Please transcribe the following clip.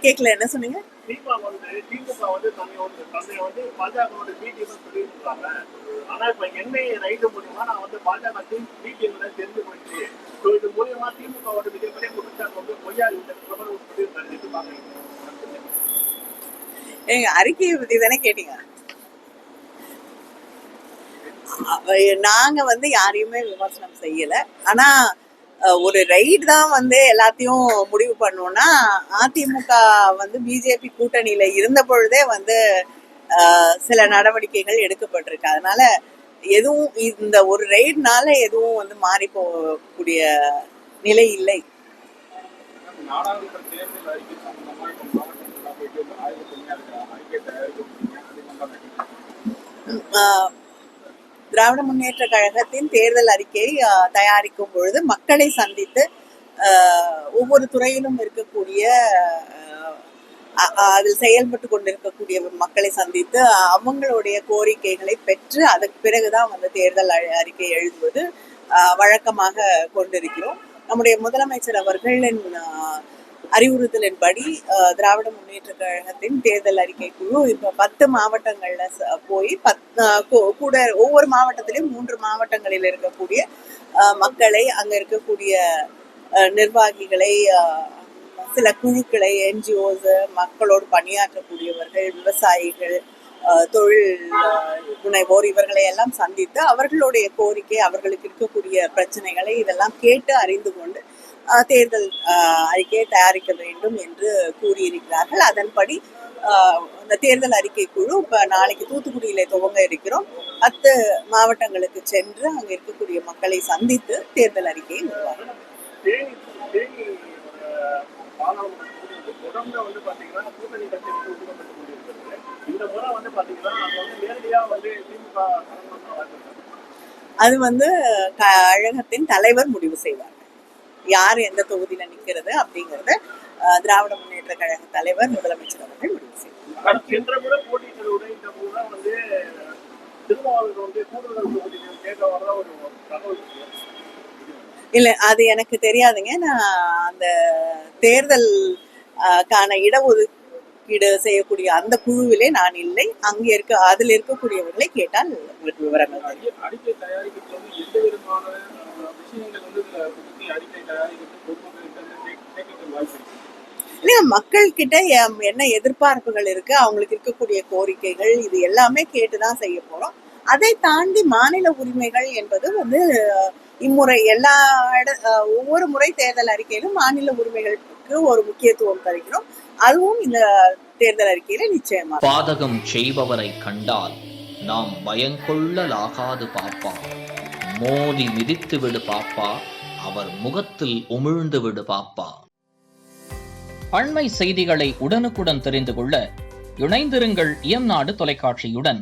கேட்கல, என்ன சொன்னீங்க? திமுக வந்து தன்னை பாஜகவோட பி டீம் சொல்லியிருக்காங்க. ஆனா இப்ப என்ஐ ரைடு மூலியமா நான் வந்து பாஜக பி டீம் தெரிஞ்சு போயிடுச்சு. இது மூலியமா திமுகவோட மிகப்பெரிய குற்றச்சாட்டு வந்து பொய்யா சொல்லியிருக்காரு. எங்க அறிக்கையை பத்தி தானே கேட்டீங்க? நாங்க வந்து யாரையுமே விமர்சனம் செய்யல. ஆனா ஒரு ரைடு தான் வந்து எல்லாத்தையும் முடிவு பண்ணோம்னா, அதிமுக வந்து பிஜேபி கூட்டணியில இருந்த பொழுதே வந்து சில நடவடிக்கைகள் எடுக்கப்பட்டிருக்கு. அதனால எதுவும் இந்த ஒரு ரைடுனால எதுவும் வந்து மாறி போகக்கூடிய நிலை இல்லை. திராவிட முன்னேற்ற கழகத்தின் தேர்தல் அறிக்கை தயாரிக்கும் பொழுது மக்களை சந்தித்து ஒவ்வொரு துறையிலும் இருக்கக்கூடிய அதில் செயல்பட்டு கொண்டிருக்கக்கூடிய மக்களை சந்தித்து அவங்களுடைய கோரிக்கைகளை பெற்று அதற்கு பிறகுதான் வந்து தேர்தல் அறிக்கை எழுதுவது வழக்கமாக கொண்டிருக்கிறோம். நம்முடைய முதலமைச்சர் அவர்களின் அறிவுறுத்தலின்படி திராவிட முன்னேற்ற கழகத்தின் தேர்தல் அறிக்கை குழு இப்ப 10 மாவட்டங்கள்ல போய் கூட ஒவ்வொரு மாவட்டத்திலையும் 3 மாவட்டங்களில் இருக்கக்கூடிய மக்களை, அங்க இருக்கக்கூடிய நிர்வாகிகளை, சில குழுக்களை, என்ஜிஓஸ், மக்களோடு பணியாற்றக்கூடியவர்கள், விவசாயிகள், தொழில் முனைவோர் இவர்களை எல்லாம் சந்தித்து அவர்களுடைய கோரிக்கை, அவர்களுக்கு இருக்கக்கூடிய பிரச்சனைகளை இதெல்லாம் கேட்டு அறிந்து கொண்டு தேர்தல் அறிக்கையை தயாரிக்க வேண்டும் என்று கூறியிருக்கிறார்கள். அதன்படி இந்த தேர்தல் அறிக்கை குழு இப்ப நாளைக்கு தூத்துக்குடியில துவங்க இருக்கிறோம். 10 மாவட்டங்களுக்கு சென்று அங்க இருக்கக்கூடிய மக்களை சந்தித்து தேர்தல் அறிக்கையை உருவாக்கும். அது வந்து கழகத்தின் தலைவர் முடிவு செய்வார். யார் எந்த தொகுதியில நிக்கிறது அப்படிங்கறத திராவிட முன்னேற்ற கழக தலைவர் முதலமைச்சர் அவர்கள் முடிவு செய்வார். இல்ல, அது எனக்கு தெரியாதுங்க. நான் அந்த தேர்தல் இடஒதுக்கீடு செய்யக்கூடிய அந்த குழுவிலே நான் இல்லை. அங்க அதுல இருக்கக்கூடியவர்களை கேட்டால் உங்களுக்கு விவரங்கள் தெரியும். இல்லையா, மக்கள் கிட்ட என்ன எதிர்பார்ப்புகள் இருக்கு, அவங்களுக்கு இருக்கக்கூடிய கோரிக்கைகள், இது எல்லாமே கேட்டுதான் செய்ய போறோம். அதை தாண்டி மாநில உரிமைகள் என்பது வந்து இம்முறை ஒவ்வொரு முறை தேர்தல் அறிக்கையிலும் மாநில உரிமைகளுக்கு ஒரு முக்கியத்துவம் தருகிறோம். அதுவும் இந்த தேர்தல் அறிக்கையில நிச்சயமா. பாதகம் செய்பவரை கண்டால் நாம் பயங்கொள்ளலாகாது பாப்பா, மோதி மிதித்து விடு பாப்பா, அவர் முகத்தில் உமிழ்ந்து விடு பாப்பா. அண்மை செய்திகளை உடனுக்குடன் தெரிந்து கொள்ள இணைந்திருங்கள் இயம்நாடு தொலைக்காட்சியுடன்.